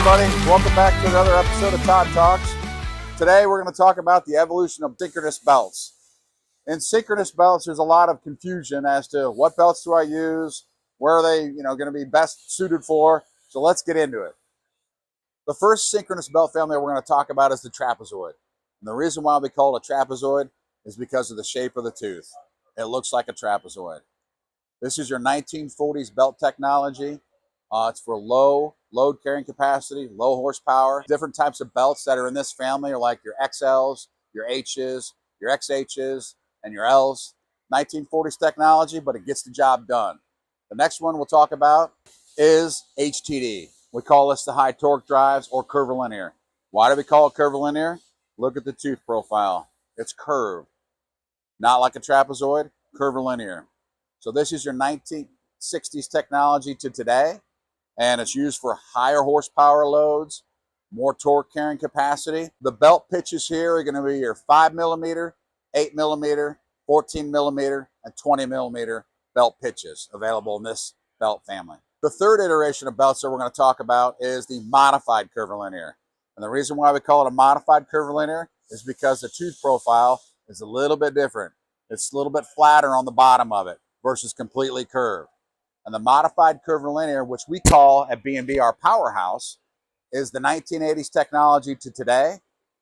everybody. Welcome back to another episode of Todd Talks. Today we're going to talk about the evolution of synchronous belts. In synchronous belts, there's a lot of confusion as to what belts do I use, where are they going to be best suited for. So let's get into it. The first synchronous belt family we're going to talk about is the trapezoid. And the reason why we call it a trapezoid is because of the shape of the tooth. It looks like a trapezoid. This is your 1940s belt technology. It's for low load carrying capacity, low horsepower. Different types of belts that are in this family are like your XLs, your H's, your XH's, and your L's. 1940s technology, but it gets the job done. The next one we'll talk about is HTD. We call this the high torque drives or curvilinear. Why do we call it curvilinear? Look at the tooth profile. It's curved. Not like a trapezoid, curvilinear. So this is your 1960s technology to today. And it's used for higher horsepower loads, more torque carrying capacity. The belt pitches here are going to be your 5 millimeter, 8 millimeter, 14 millimeter, and 20 millimeter belt pitches available in this belt family. The third iteration of belts that we're going to talk about is the modified curvilinear. And the reason why we call it a modified curvilinear is because the tooth profile is a little bit different. It's a little bit flatter on the bottom of it versus completely curved. And the modified curvilinear, which we call at B&B our powerhouse, is the 1980s technology to today.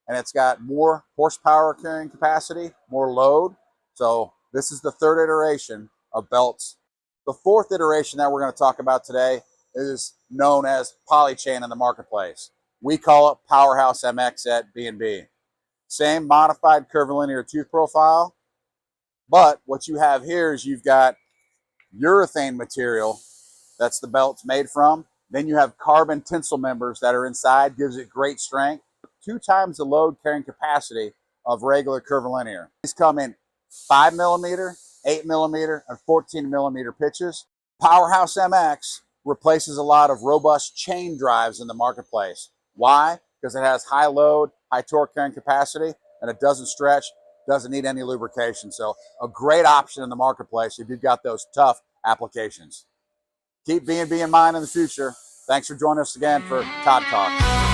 And it's got more horsepower carrying capacity, more load. So this is the third iteration of belts. The fourth iteration that we're going to talk about today is known as polychain in the marketplace. We call it Powerhouse MX at B&B. Same modified curvilinear tooth profile. But what you have here is you've got urethane material that's the belt's made from. Then you have carbon tensile members that are inside, gives it great strength. 2 times the load carrying capacity of regular curvilinear. These come in 5 millimeter, 8 millimeter, and 14 millimeter pitches. Powerhouse MX replaces a lot of robust chain drives in the marketplace. Why? Because it has high load, high torque carrying capacity, and it doesn't stretch, doesn't need any lubrication. So a great option in the marketplace if you've got those tough applications. Keep B&B in mind in the future. Thanks for joining us again for Todd Talks.